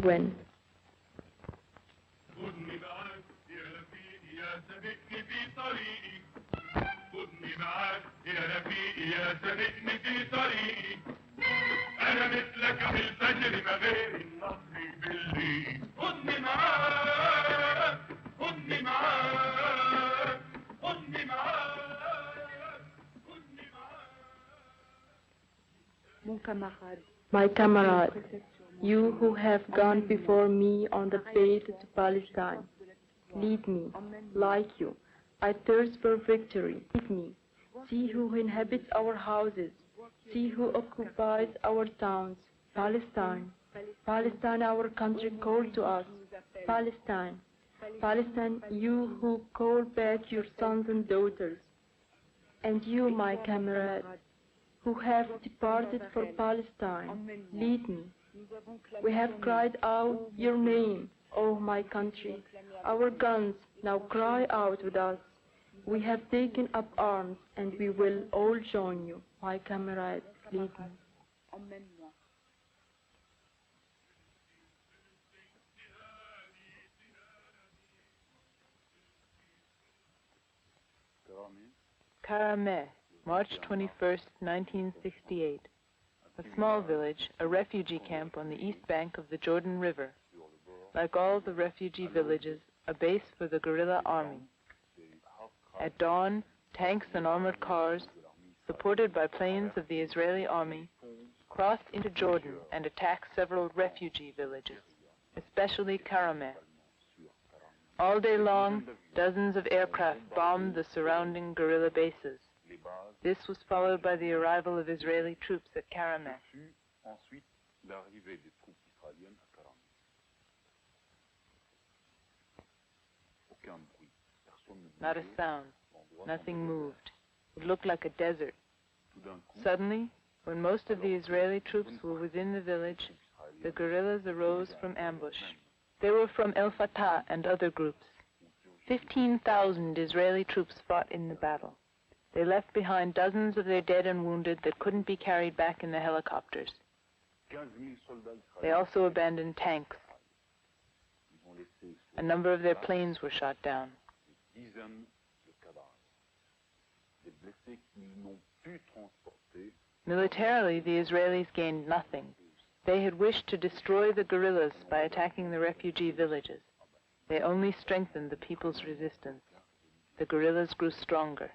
win. My comrade, you who have gone before me on the path to Palestine, lead me, like you. I thirst for victory. Lead me. See who inhabits our houses. See who occupies our towns. Palestine. Palestine, our country called to us. Palestine. Palestine, you who call back your sons and daughters. And you, my comrade, who have departed for Palestine, lead me. We have cried out your name, O my country. Our guns now cry out with us. We have taken up arms, and we will all join you. My comrades, lead me. Karameh, March 21st, 1968. A small village, a refugee camp on the east bank of the Jordan River. Like all the refugee villages, a base for the guerrilla army. At dawn, tanks and armored cars, supported by planes of the Israeli army, crossed into Jordan and attacked several refugee villages, especially Karameh. All day long, dozens of aircraft bombed the surrounding guerrilla bases. This was followed by the arrival of Israeli troops at Karameh. Not a sound. Nothing moved. It looked like a desert. Suddenly, when most of the Israeli troops were within the village, the guerrillas arose from ambush. They were from El Fatah and other groups. 15,000 Israeli troops fought in the battle. They left behind dozens of their dead and wounded that couldn't be carried back in the helicopters. They also abandoned tanks. A number of their planes were shot down. Militarily, the Israelis gained nothing. They had wished to destroy the guerrillas by attacking the refugee villages. They only strengthened the people's resistance. The guerrillas grew stronger.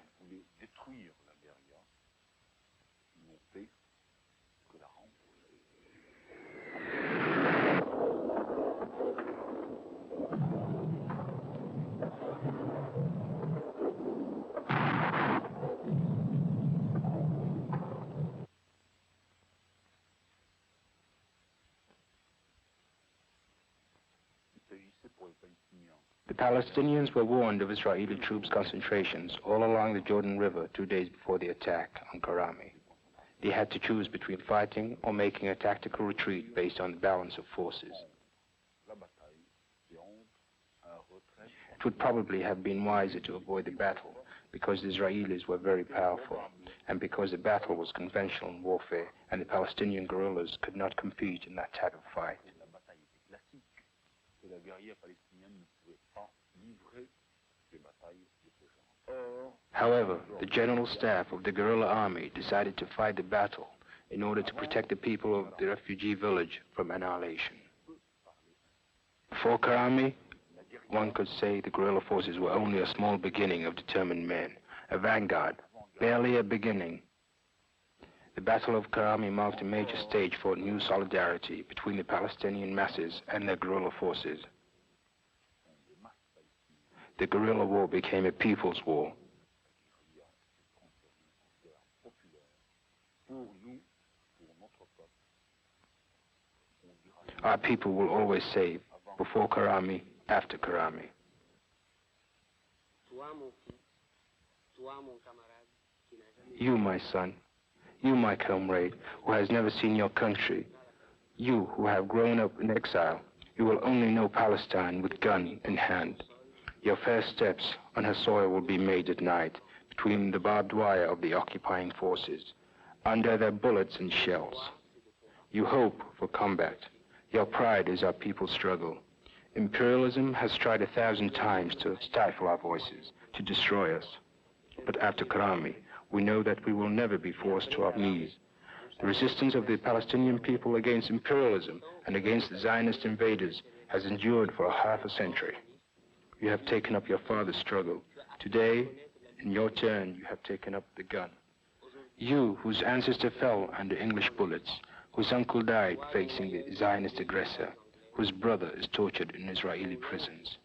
The Palestinians were warned of Israeli troops' concentrations all along the Jordan River 2 days before the attack on Karameh. They had to choose between fighting or making a tactical retreat based on the balance of forces. It would probably have been wiser to avoid the battle because the Israelis were very powerful and because the battle was conventional warfare and the Palestinian guerrillas could not compete in that type of fight. However, the general staff of the guerrilla army decided to fight the battle in order to protect the people of the refugee village from annihilation. Before Karameh, one could say the guerrilla forces were only a small beginning of determined men, a vanguard, barely a beginning. The Battle of Karameh marked a major stage for new solidarity between the Palestinian masses and their guerrilla forces. The guerrilla war became a people's war. Our people will always say, before Karameh, after Karameh. You, my son, you, my comrade, who has never seen your country, you who have grown up in exile, you will only know Palestine with gun in hand. Your first steps on her soil will be made at night, between the barbed wire of the occupying forces, under their bullets and shells. You hope for combat. Your pride is our people's struggle. Imperialism has tried 1,000 times to stifle our voices, to destroy us. But after Karami, we know that we will never be forced to our knees. The resistance of the Palestinian people against imperialism and against the Zionist invaders has endured for half a century. You have taken up your father's struggle. Today, in your turn, you have taken up the gun. You, whose ancestor fell under English bullets, whose uncle died facing the Zionist aggressor, whose brother is tortured in Israeli prisons.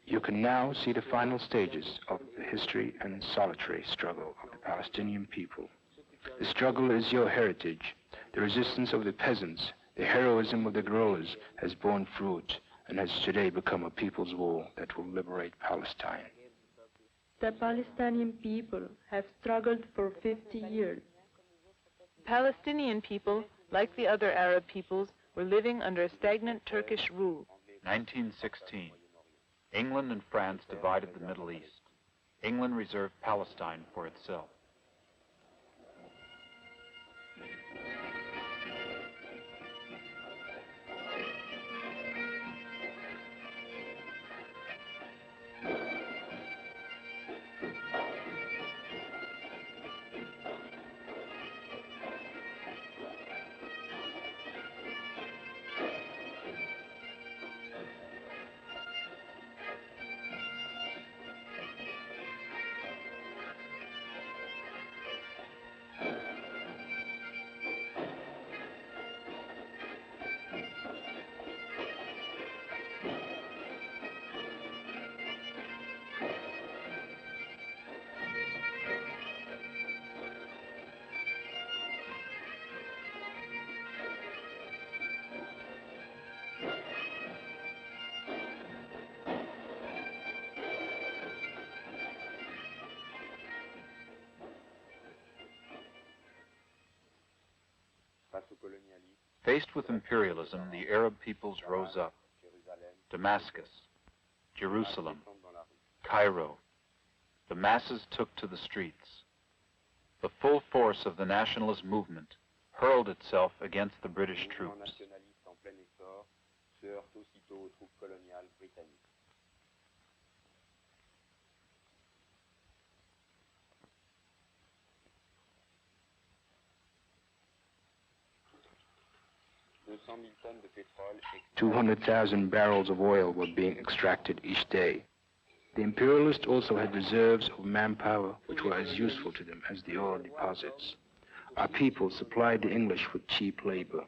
You can now see the final stages of the history and solitary struggle of the Palestinian people. The struggle is your heritage. The resistance of the peasants, the heroism of the guerrillas has borne fruit and has today become a people's war that will liberate Palestine. The Palestinian people have struggled for 50 years. Palestinian people, like the other Arab peoples, were living under a stagnant Turkish rule. 1916. England and France divided the Middle East. England reserved Palestine for itself. Faced with imperialism, the Arab peoples rose up. Damascus, Jerusalem, Cairo. The masses took to the streets. The full force of the nationalist movement hurled itself against the British troops. 200,000 barrels of oil were being extracted each day. The imperialists also had reserves of manpower which were as useful to them as the oil deposits. Our people supplied the English with cheap labor.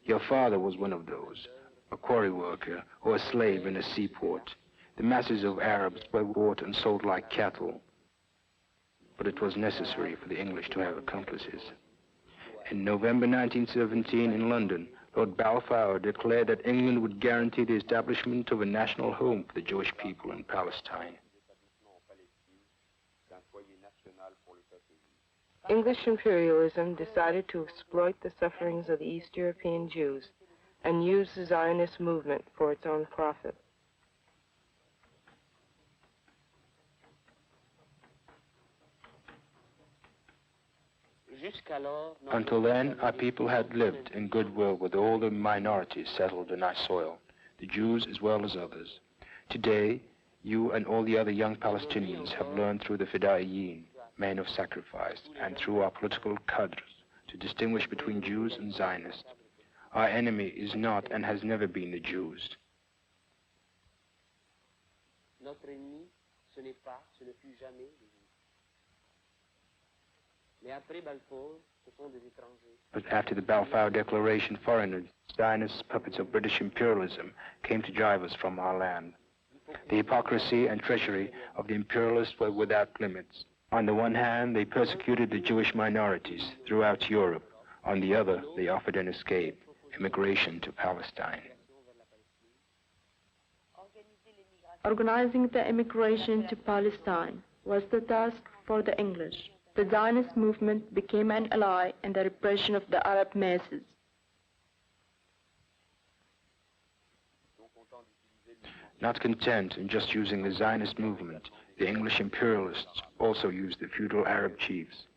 Your father was one of those, a quarry worker or a slave in a seaport. The masses of Arabs were bought and sold like cattle. But it was necessary for the English to have accomplices. In November 1917 in London, Lord Balfour declared that England would guarantee the establishment of a national home for the Jewish people in Palestine. English imperialism decided to exploit the sufferings of the East European Jews and use the Zionist movement for its own profit. Until then, our people had lived in goodwill with all the minorities settled in our soil, the Jews as well as others. Today, you and all the other young Palestinians have learned through the Fidaiyin, men of sacrifice, and through our political cadres to distinguish between Jews and Zionists. Our enemy is not and has never been the Jews. Notre ennemi, ce n'est pas, ce ne fut jamais les Juifs. Mais après Balfour, ce sont des étrangers. But after the Balfour Declaration, foreigners, Zionists, puppets of British imperialism, came to drive us from our land. The hypocrisy and treachery of the imperialists were without limits. On the one hand, they persecuted the Jewish minorities throughout Europe. On the other, they offered an escape, immigration to Palestine. Organizing the immigration to Palestine was the task for the English. The Zionist movement became an ally in the repression of the Arab masses. Not content in just using the Zionist movement, The English imperialists also used the feudal Arab chiefs.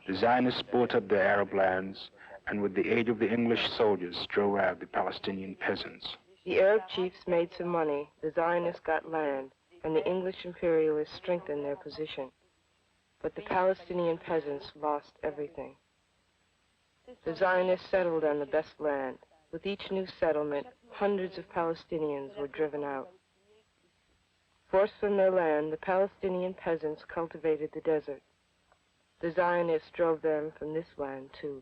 The Zionists bought up the Arab lands, and with the aid of the English soldiers drove out the Palestinian peasants. The Arab chiefs made some money, the Zionists got land, and the English imperialists strengthened their position. But the Palestinian peasants lost everything. The Zionists settled on the best land. With each new settlement, hundreds of Palestinians were driven out. Forced from their land, the Palestinian peasants cultivated the desert. The Zionists drove them from this land, too.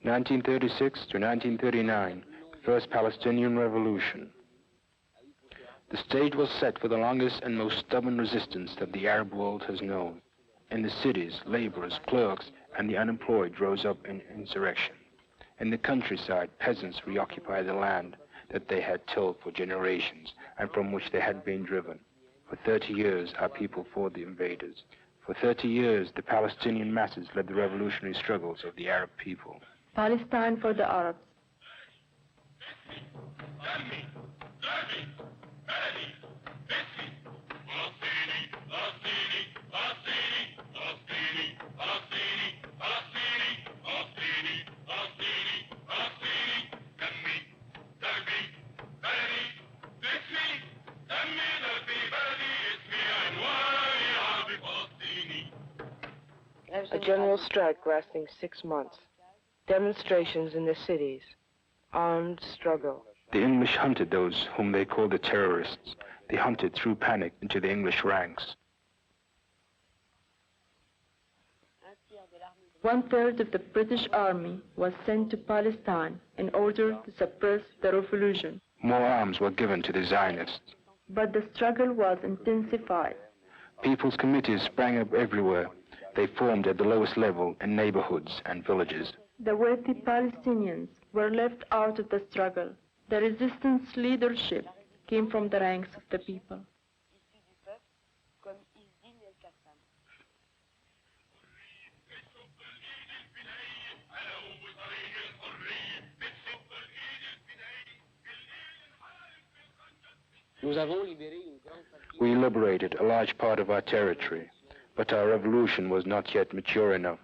(1936 to 1939), the First Palestinian Revolution. The stage was set for the longest and most stubborn resistance that the Arab world has known. In the cities, laborers, clerks, and the unemployed rose up in insurrection. In the countryside, peasants reoccupied the land that they had tilled for generations and from which they had been driven. For 30 years, our people fought the invaders. For 30 years, the Palestinian masses led the revolutionary struggles of the Arab people. Palestine for the Arabs. A general strike lasting 6 months. Demonstrations in the cities. Armed struggle. The English hunted those whom they called the terrorists. They hunted through panic into the English ranks. 1/3 of the British army was sent to Palestine in order to suppress the revolution. More arms were given to the Zionists. But the struggle was intensified. People's committees sprang up everywhere. They formed at the lowest level in neighborhoods and villages. The wealthy Palestinians were left out of the struggle. The resistance leadership came from the ranks of the people. We liberated a large part of our territory, but our revolution was not yet mature enough.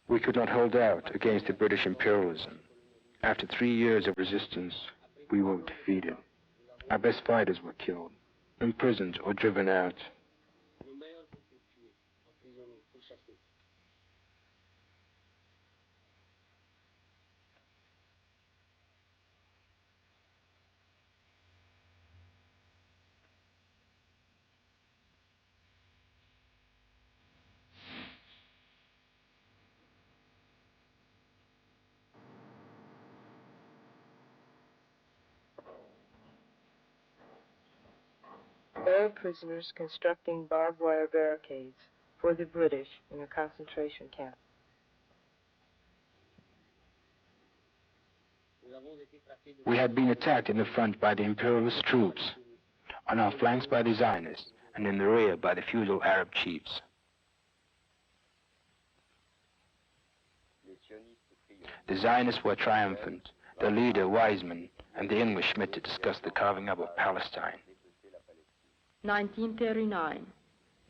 We could not hold out against the British imperialism. After 3 years of resistance, we were defeated. Our best fighters were killed, imprisoned, or driven out. Arab prisoners constructing barbed wire barricades for the British in a concentration camp. We had been attacked in the front by the imperialist troops, on our flanks by the Zionists, and in the rear by the feudal Arab chiefs. The Zionists were triumphant, their leader Weizmann and the English met to discuss the carving up of Palestine. 1939.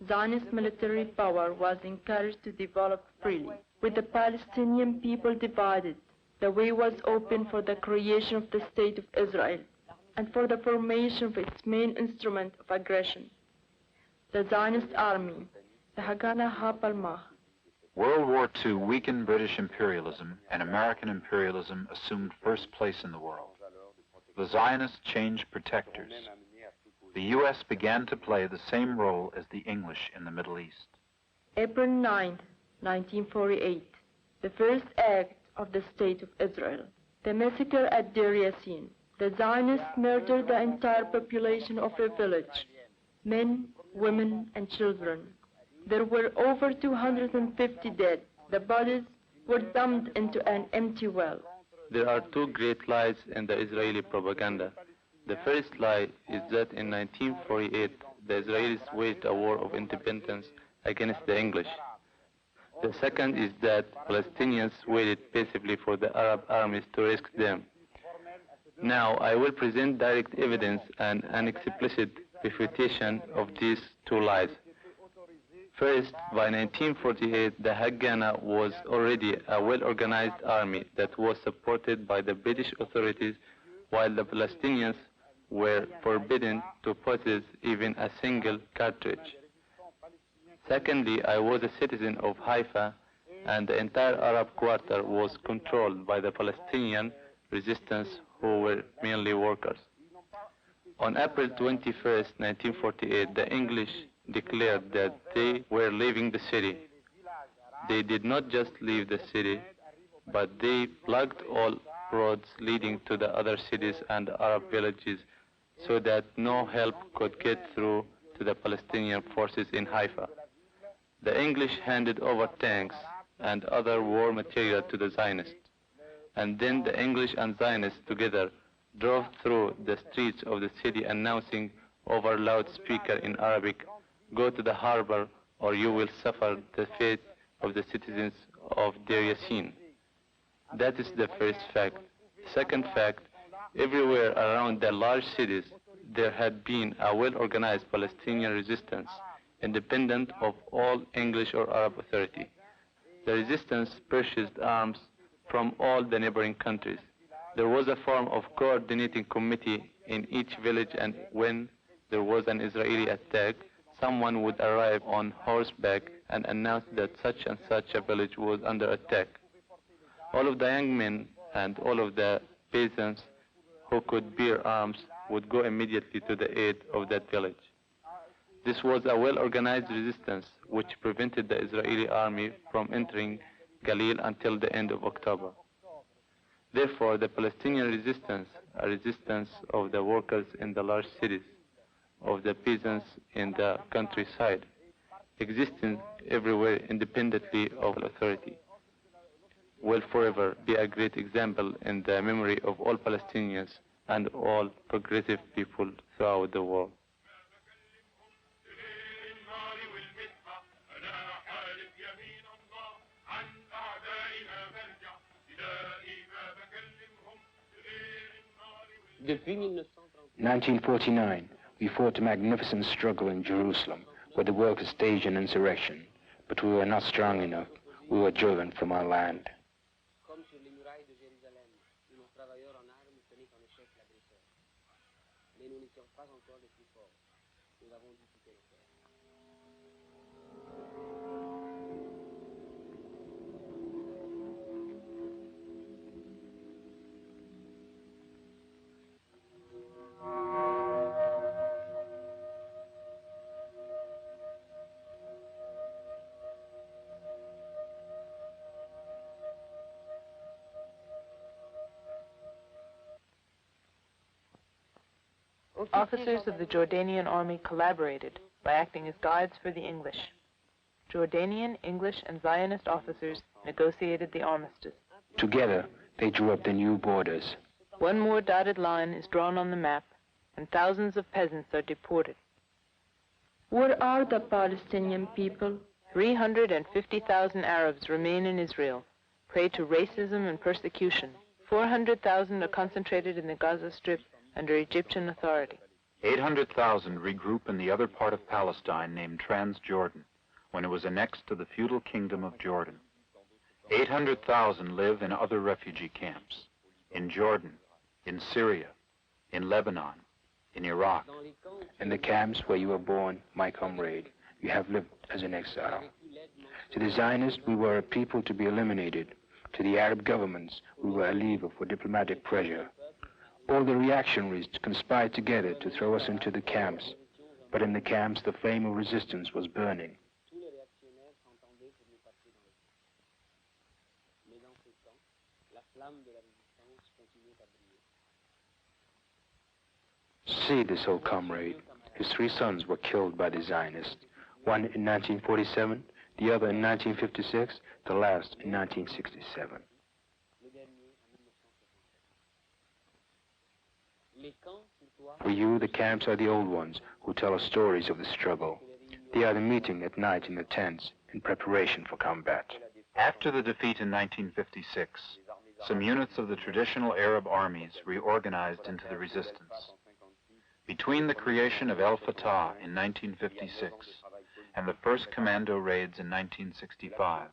Zionist military power was encouraged to develop freely. With the Palestinian people divided, the way was open for the creation of the State of Israel and for the formation of its main instrument of aggression, the Zionist army, the Haganah HaPalmach. World War II weakened British imperialism, and American imperialism assumed first place in the world. The Zionists changed protectors. The U.S. began to play the same role as the English in the Middle East. April 9, 1948, the first act of the State of Israel. The massacre at Deir Yassin. The Zionists murdered the entire population of a village, men, women, and children. There were over 250 dead. The bodies were dumped into an empty well. There are two great lies in the Israeli propaganda. The first lie is that in 1948, the Israelis waged a war of independence against the English. The second is that Palestinians waited passively for the Arab armies to rescue them. Now, I will present direct evidence and an explicit refutation of these two lies. First, by 1948, the Haganah was already a well-organized army that was supported by the British authorities, while the Palestinians were forbidden to possess even a single cartridge. Secondly, I was a citizen of Haifa, and the entire Arab quarter was controlled by the Palestinian resistance, who were mainly workers. On April 21, 1948, the English declared that they were leaving the city. They did not just leave the city, but they blocked all roads leading to the other cities and Arab villages so that no help could get through to the Palestinian forces in Haifa. The English handed over tanks and other war material to the Zionists, and then the English and Zionists together drove through the streets of the city announcing over loudspeaker in Arabic, "Go to the harbor or you will suffer the fate of the citizens of Deir Yassin." That is the first fact. Second fact, everywhere around the large cities, there had been a well-organized Palestinian resistance, independent of all English or Arab authority. The resistance purchased arms from all the neighboring countries. There was a form of coordinating committee in each village, and when there was an Israeli attack, someone would arrive on horseback and announce that such and such a village was under attack. All of the young men and all of the peasants who could bear arms would go immediately to the aid of that village. This was a well-organized resistance which prevented the Israeli army from entering Galil until the end of October. Therefore, the Palestinian resistance, a resistance of the workers in the large cities, of the peasants in the countryside, existing everywhere independently of authority, will forever be a great example in the memory of all Palestinians and all progressive people throughout the world. Depuis 1949, we fought a magnificent struggle in Jerusalem, where the workers staged an insurrection, but we were not strong enough. We were driven from our land. Comme sur les murailles de Jérusalem, où nos travailleurs en armes tenaient en échec l'agresseur. Mais nous n'étions pas encore les plus forts. Nous avons dû quitter nos terres. Officers of the Jordanian army collaborated by acting as guides for the English. Jordanian, English, and Zionist officers negotiated the armistice. Together, they drew up the new borders. One more dotted line is drawn on the map, and thousands of peasants are deported. Where are the Palestinian people? 350,000 Arabs remain in Israel, prey to racism and persecution. 400,000 are concentrated in the Gaza Strip under Egyptian authority. 800,000 regroup in the other part of Palestine named Transjordan, when it was annexed to the feudal kingdom of Jordan. 800,000 live in other refugee camps, in Jordan, in Syria, in Lebanon, in Iraq. In the camps where you were born, my comrade, you have lived as an exile. To the Zionists, we were a people to be eliminated. To the Arab governments, we were a lever for diplomatic pressure. All the reactionaries conspired together to throw us into the camps, but in the camps the flame of resistance was burning. See this old comrade. His 3 sons were killed by the Zionists, one in 1947, the other in 1956, the last in 1967. For you, the camps are the old ones who tell us stories of the struggle. They are meeting at night in the tents in preparation for combat. After the defeat in 1956, some units of the traditional Arab armies reorganized into the resistance. Between the creation of El Fatah in 1956 and the first commando raids in 1965,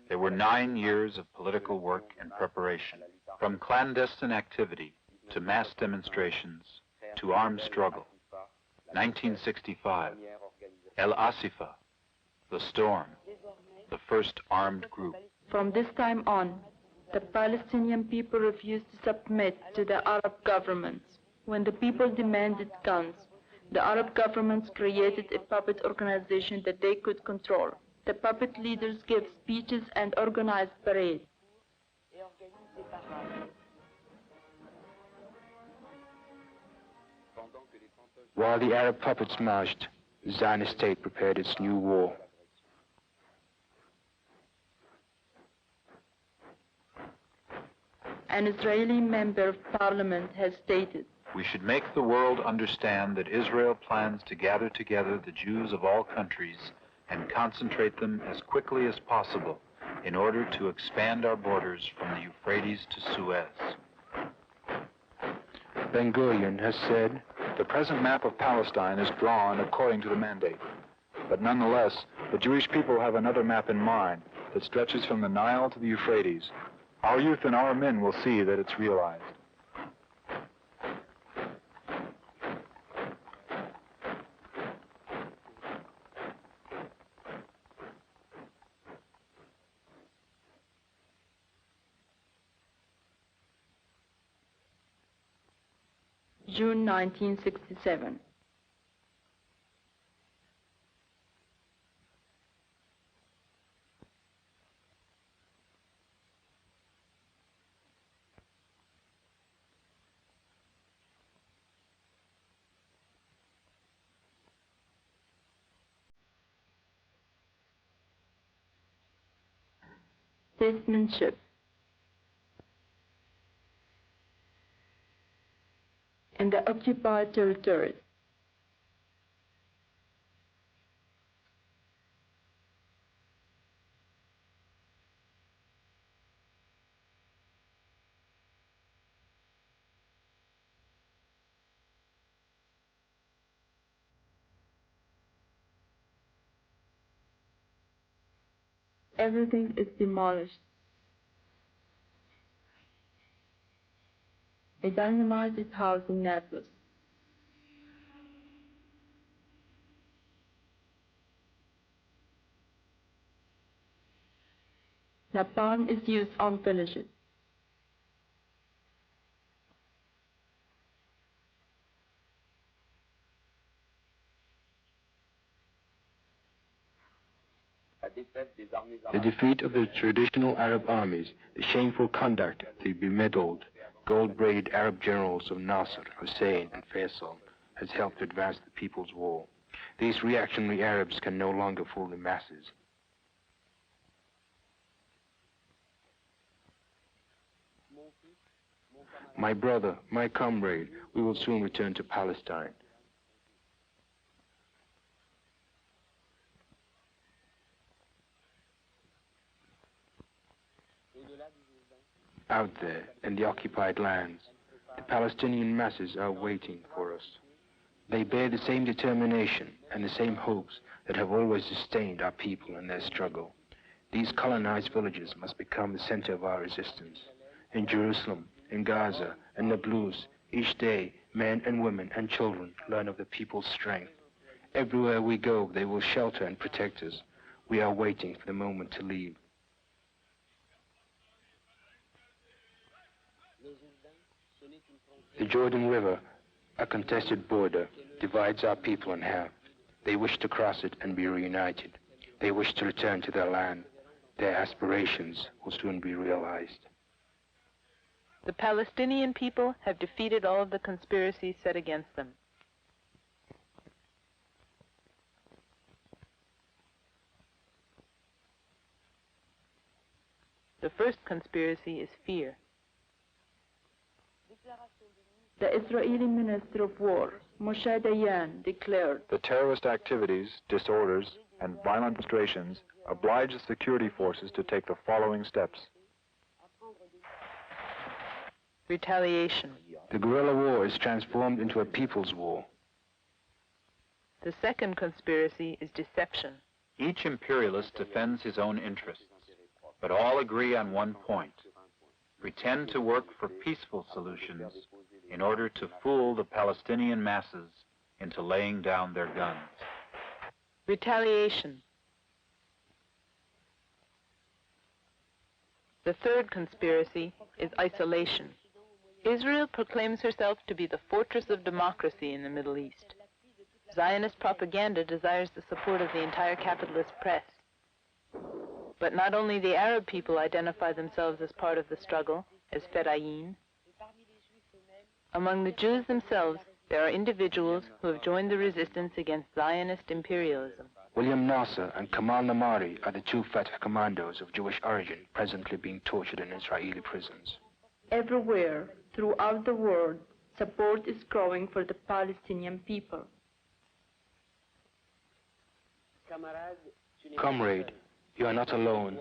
there were 9 years of political work and preparation, from clandestine activity to mass demonstrations to armed struggle. 1965, El Asifa, the Storm, the first armed group. From this time on, the Palestinian people refused to submit to the Arab governments. When the people demanded guns, the Arab governments created a puppet organization that they could control. The puppet leaders gave speeches and organized parades. While the Arab puppets marched, the Zionist state prepared its new war. An Israeli member of parliament has stated, "We should make the world understand that Israel plans to gather together the Jews of all countries and concentrate them as quickly as possible in order to expand our borders from the Euphrates to Suez." Ben Gurion has said, "The present map of Palestine is drawn according to the mandate. But nonetheless, the Jewish people have another map in mind that stretches from the Nile to the Euphrates. Our youth and our men will see that it's realized." June 1967. Statesmanship. In the occupied territories, everything is demolished. A dynamited house in Naples. Napalm is used on villages. the defeat of the traditional Arab armies, the shameful conduct of the bemedaled, gold-braided Arab generals of Nasser, Hussein, and Faisal has helped to advance the people's war. These reactionary Arabs can no longer fool the masses. My brother, my comrade, we will soon return to Palestine. Out there, in the occupied lands, the Palestinian masses are waiting for us. They bear the same determination and the same hopes that have always sustained our people in their struggle. These colonized villages must become the center of our resistance. In Jerusalem, in Gaza, and Nablus, each day, men and women and children learn of the people's strength. Everywhere we go, they will shelter and protect us. We are waiting for the moment to leave. The Jordan River, a contested border, divides our people in half. They wish to cross it and be reunited. They wish to return to their land. Their aspirations will soon be realized. The Palestinian people have defeated all of the conspiracies set against them. The first conspiracy is fear. The Israeli Minister of War, Moshe Dayan, declared, The terrorist activities, disorders, and violent demonstrations oblige the security forces to take the following steps. Retaliation. The guerrilla war is transformed into a people's war. The second conspiracy is deception. Each imperialist defends his own interests, but all agree on one point: pretend to work for peaceful solutions in order to fool the Palestinian masses into laying down their guns. Retaliation. The third conspiracy is isolation. Israel proclaims herself to be the fortress of democracy in the Middle East. Zionist propaganda desires the support of the entire capitalist press. But not only the Arab people identify themselves as part of the struggle, as Fedayeen. Among the Jews themselves, there are individuals who have joined the resistance against Zionist imperialism. William Nasser and Kamal Namari are the two Fatah commandos of Jewish origin presently being tortured in Israeli prisons. everywhere throughout the world, support is growing for the Palestinian people. Comrade, you are not alone.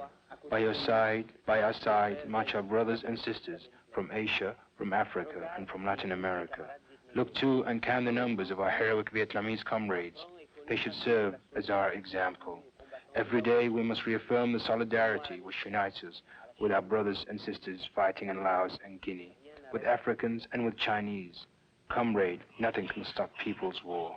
By your side, by our side, march our brothers and sisters from Asia, from Africa, and from Latin America. Look to and count the numbers of our heroic Vietnamese comrades. They should serve as our example. Every day we must reaffirm the solidarity which unites us with our brothers and sisters fighting in Laos and Guinea, with Africans and with Chinese. Comrade, nothing can stop people's war.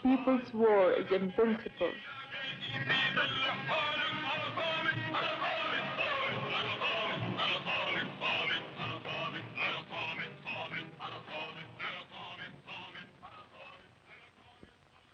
People's war is invincible.